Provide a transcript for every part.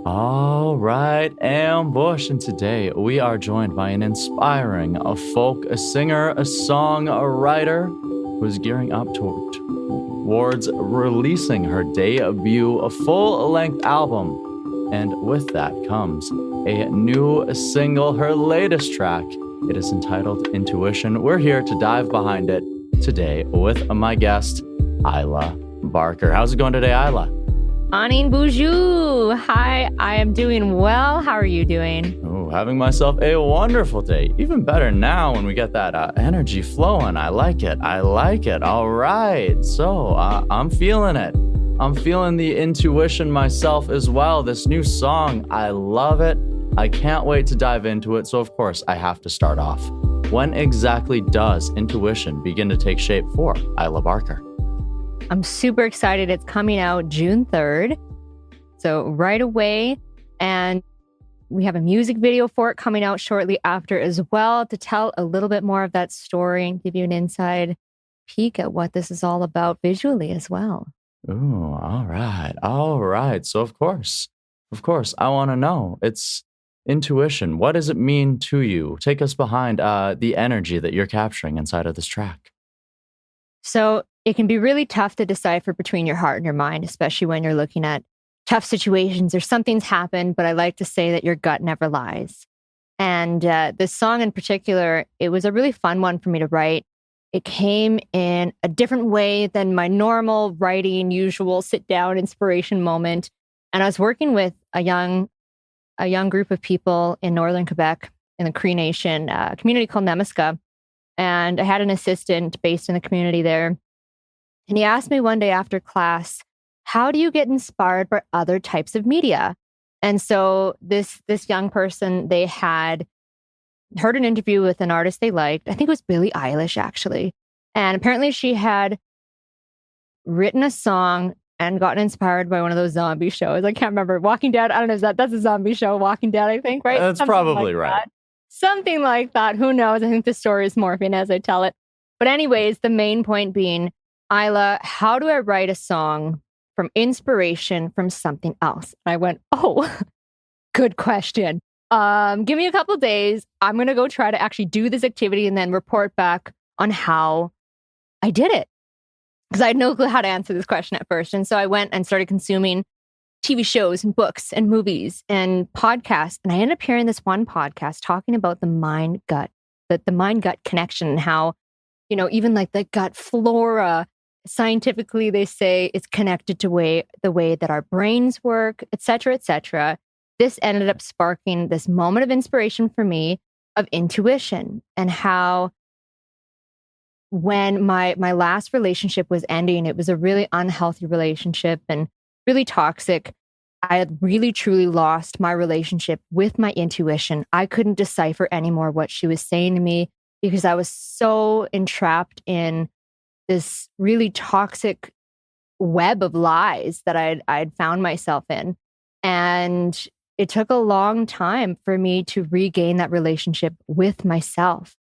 All right, Ambush, and today we are joined by an inspiring folk singer, a songwriter who is gearing up towards releasing her debut, a full-length album. And with that comes a new single, her latest track. It is entitled Intuition. We're here to dive behind it today with my guest, Ila Barker. How's it going today, Ila? Anin Boujou. Hi, I am doing well. How are you doing? Oh, having myself a wonderful day. Even better now when we get that energy flowing. I like it. All right. So I'm feeling it. I'm feeling the intuition myself as well. This new song, I love it. I can't wait to dive into it. So of course, I have to start off. When exactly does intuition begin to take shape for Ila Barker? I'm super excited. It's coming out June 3rd. So right away. And we have a music video for it coming out shortly after as well to tell a little bit more of that story and give you an inside peek at what this is all about visually as well. Ooh, all right. So of course, I want to know. It's intuition. What does it mean to you? Take us behind the energy that you're capturing inside of this track. So it can be really tough to decipher between your heart and your mind, especially when you're looking at tough situations or something's happened. But I like to say that your gut never lies. And this song in particular, it was a really fun one for me to write. It came in a different way than my normal writing, usual sit down inspiration moment. And I was working with a young group of people in northern Quebec in the Cree Nation, a community called Nemaska. And I had an assistant based in the community there. And he asked me one day after class, how do you get inspired by other types of media? And so this young person, they had heard an interview with an artist they liked. I think it was Billie Eilish, actually. And apparently she had written a song and gotten inspired by one of those zombie shows. I can't remember. Walking Dead. I don't know if that's a zombie show, Walking Dead, I think, right? That's Something probably like right. that. Something like that. Who knows? I think the story is morphing as I tell it. But anyways, the main point being, Ila, how do I write a song from inspiration from something else? And I went, oh, good question. Give me a couple of days. I'm going to go try to actually do this activity and then report back on how I did it. Because I had no clue how to answer this question at first. And so I went and started consuming TV shows and books and movies and podcasts. And I ended up hearing this one podcast talking about the mind-gut, the mind-gut connection and how, even like the gut flora, scientifically, they say it's connected to the way that our brains work, et cetera, et cetera. This ended up sparking this moment of inspiration for me of intuition and how when my last relationship was ending, it was a really unhealthy relationship and really toxic. I had really, truly lost my relationship with my intuition. I couldn't decipher anymore what she was saying to me because I was so entrapped in this really toxic web of lies that I'd found myself in. And it took a long time for me to regain that relationship with myself.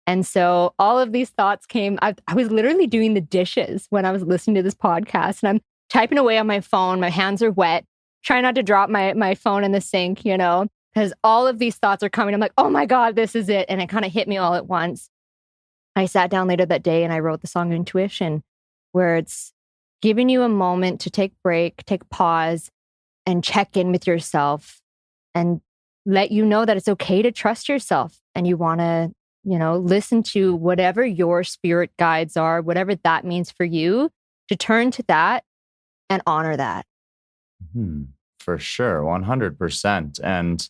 And so all of these thoughts came. I was literally doing the dishes when I was listening to this podcast, and I'm typing away on my phone. My hands are wet. Try not to drop my phone in the sink, because all of these thoughts are coming. I'm like, oh my God, this is it. And it kind of hit me all at once. I sat down later that day and I wrote the song Intuition, where it's giving you a moment to take pause, and check in with yourself and let you know that it's okay to trust yourself. And you want to, listen to whatever your spirit guides are, whatever that means for you, to turn to that and honor that. For sure, 100%. And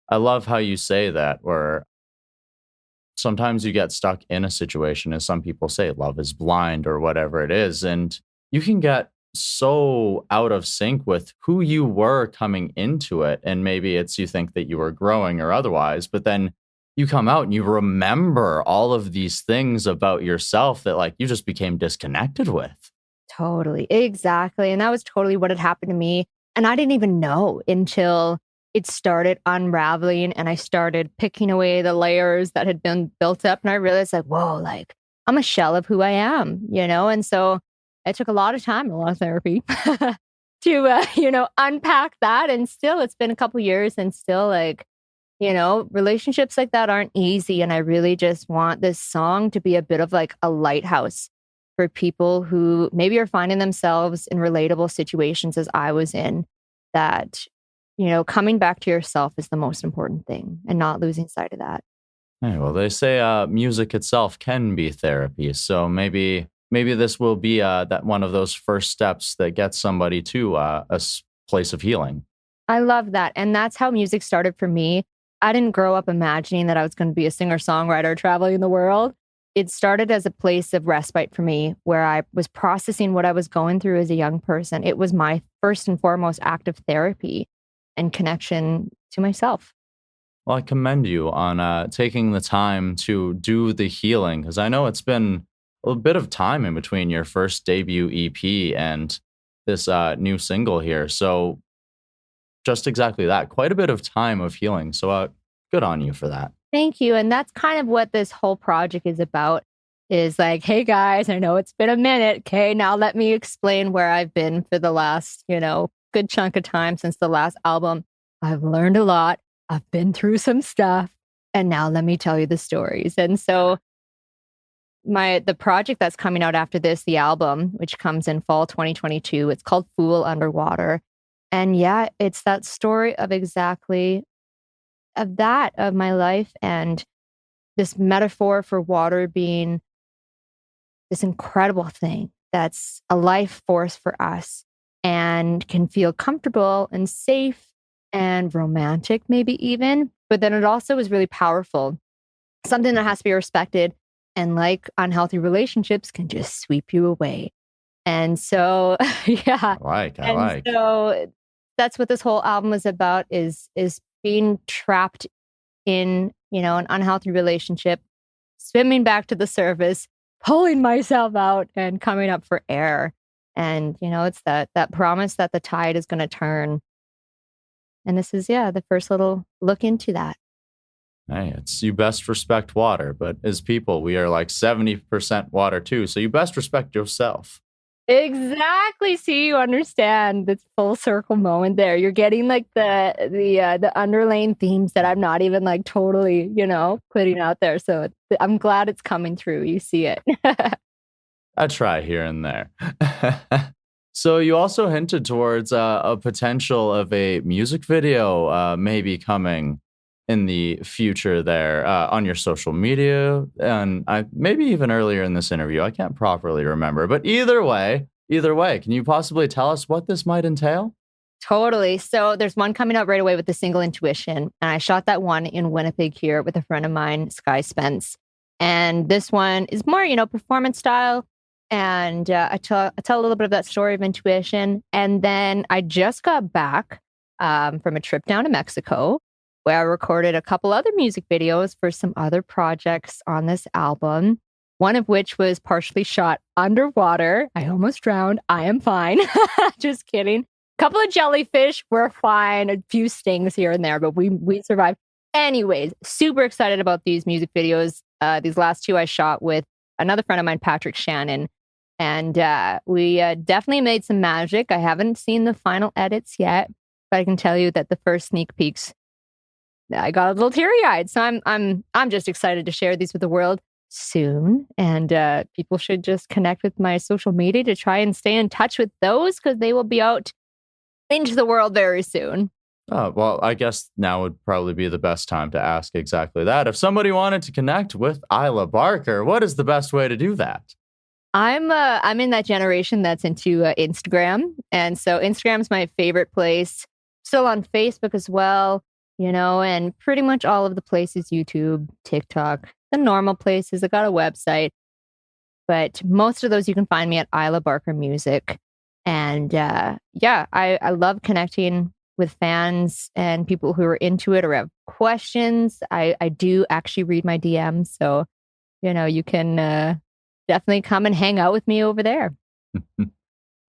I love how you say that, where sometimes you get stuck in a situation, as some people say, love is blind or whatever it is. And you can get so out of sync with who you were coming into it. And maybe it's you think that you were growing or otherwise, but then you come out and you remember all of these things about yourself that you just became disconnected with. Totally. Exactly. And that was totally what had happened to me. And I didn't even know until it started unraveling and I started picking away the layers that had been built up. And I realized whoa, I'm a shell of who I am, And so it took a lot of time, a lot of therapy to unpack that. And still, it's been a couple years, and still, like, relationships like that aren't easy. And I really just want this song to be a bit of like a lighthouse for people who maybe are finding themselves in relatable situations as I was in, that, coming back to yourself is the most important thing and not losing sight of that. Hey, well, they say music itself can be therapy. So maybe this will be that one of those first steps that gets somebody to place of healing. I love that. And that's how music started for me. I didn't grow up imagining that I was going to be a singer-songwriter traveling the world. It started as a place of respite for me, where I was processing what I was going through as a young person. It was my first and foremost act of therapy and connection to myself. Well, I commend you on taking the time to do the healing, because I know it's been a bit of time in between your first debut EP and this new single here. So just exactly that, quite a bit of time of healing. So good on you for that. Thank you. And that's kind of what this whole project is about, is like, hey guys, I know it's been a minute. Okay, now let me explain where I've been for the last, good chunk of time since the last album. I've learned a lot. I've been through some stuff. And now let me tell you the stories. And so the project that's coming out after this, the album, which comes in fall 2022, it's called Fool Underwater. And yeah, it's that story of exactly of my life, and this metaphor for water being this incredible thing that's a life force for us and can feel comfortable and safe and romantic, maybe even. But then it also is really powerful, something that has to be respected, and like unhealthy relationships can just sweep you away. And so, yeah. I like. So that's what this whole album is about, is being trapped in, an unhealthy relationship, swimming back to the surface, pulling myself out and coming up for air. And, it's that promise that the tide is going to turn. And this is, the first little look into that. Hey, it's you best respect water, but as people, we are like 70% water too. So you best respect yourself. Exactly. See, you understand this full circle moment there. You're getting like the underlying themes that I'm not even like totally, putting out there. So I'm glad it's coming through. You see it. I try here and there. So you also hinted towards a potential of a music video maybe coming in the future there on your social media, and maybe even earlier in this interview. I can't properly remember, but either way, can you possibly tell us what this might entail? Totally. So there's one coming out right away with the single Intuition, and I shot that one in Winnipeg here with a friend of mine, Sky Spence. And this one is more, performance style. And I tell a little bit of that story of intuition. And then I just got back from a trip down to Mexico, where I recorded a couple other music videos for some other projects on this album, one of which was partially shot underwater. I almost drowned. I am fine. Just kidding. Couple of jellyfish. We're fine. A few stings here and there, but we survived. Anyways, super excited about these music videos. These last two I shot with another friend of mine, Patrick Shannon. And we definitely made some magic. I haven't seen the final edits yet, but I can tell you that the first sneak peeks, I got a little teary-eyed. So I'm just excited to share these with the world soon. And people should just connect with my social media to try and stay in touch with those, because they will be out into the world very soon. Oh, well, I guess now would probably be the best time to ask exactly that. If somebody wanted to connect with Ila Barker, what is the best way to do that? I'm in that generation that's into Instagram. And so Instagram's my favorite place. Still on Facebook as well, and pretty much all of the places, YouTube, TikTok, the normal places. I got a website, but most of those you can find me at Ila Barker Music. And I love connecting with fans and people who are into it or have questions. I do actually read my DMs. So, you can definitely come and hang out with me over there.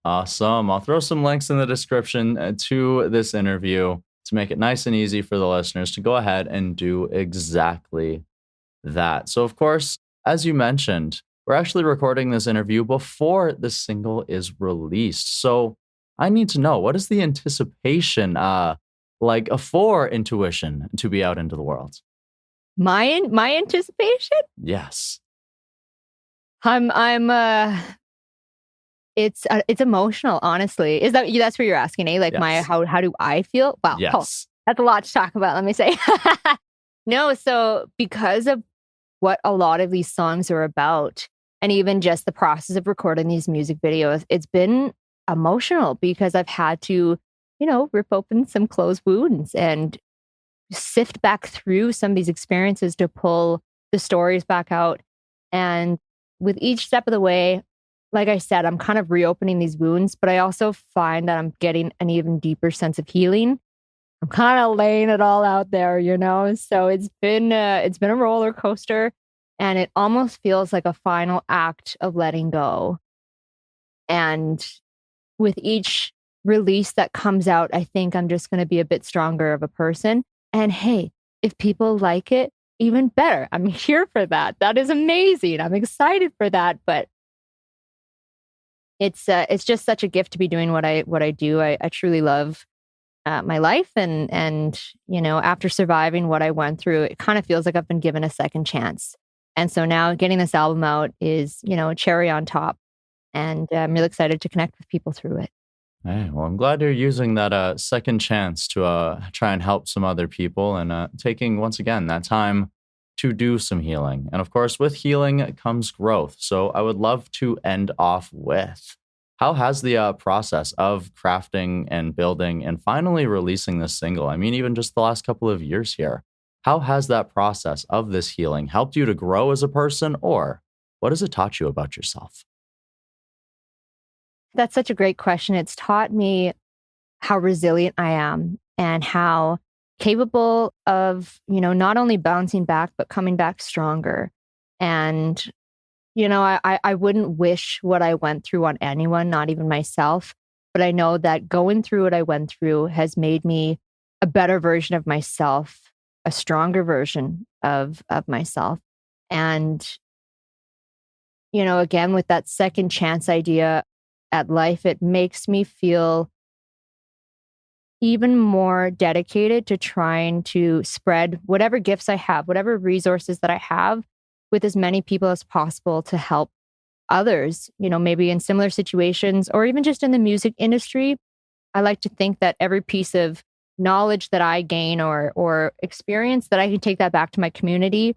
Awesome. I'll throw some links in the description to this interview to make it nice and easy for the listeners to go ahead and do exactly that. So, of course, as you mentioned, we're actually recording this interview before the single is released. So I need to know, what is the anticipation like for intuition to be out into the world? My anticipation? Yes. It's emotional, honestly. That's what you're asking, eh? Like Yes. how do I feel? Wow. Yes. That's a lot to talk about, let me say. No, so because of what a lot of these songs are about, and even just the process of recording these music videos, it's been emotional because I've had to, rip open some closed wounds and sift back through some of these experiences to pull the stories back out. And with each step of the way, like I said, I'm kind of reopening these wounds, but I also find that I'm getting an even deeper sense of healing. I'm kind of laying it all out there, So it's been a roller coaster, and it almost feels like a final act of letting go. And with each release that comes out, I think I'm just going to be a bit stronger of a person. And hey, if people like it, even better. I'm here for that. That is amazing. I'm excited for that. But it's just such a gift to be doing what I do. I truly love my life, and after surviving what I went through, it kind of feels like I've been given a second chance. And so now getting this album out is a cherry on top, and I'm really excited to connect with people through it. Hey, well, I'm glad you're using that second chance to try and help some other people, and taking, once again, that time to do some healing. And of course, with healing comes growth. So I would love to end off with, how has the process of crafting and building and finally releasing this single, I mean, even just the last couple of years here, how has that process of this healing helped you to grow as a person, or what has it taught you about yourself? That's such a great question. It's taught me how resilient I am and how capable of, not only bouncing back, but coming back stronger. And, I wouldn't wish what I went through on anyone, not even myself. But I know that going through what I went through has made me a better version of myself, a stronger version of myself. And, again, with that second chance idea at life, it makes me feel even more dedicated to trying to spread whatever gifts I have, whatever resources that I have, with as many people as possible to help others, maybe in similar situations or even just in the music industry. I like to think that every piece of knowledge that I gain or experience, that I can take that back to my community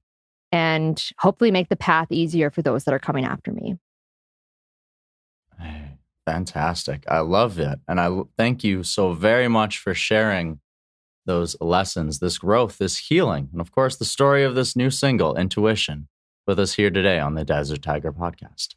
and hopefully make the path easier for those that are coming after me. Hey, fantastic. I love it. And thank you so very much for sharing those lessons, this growth, this healing, and of course, the story of this new single, Intuition, with us here today on the Desert Tiger podcast.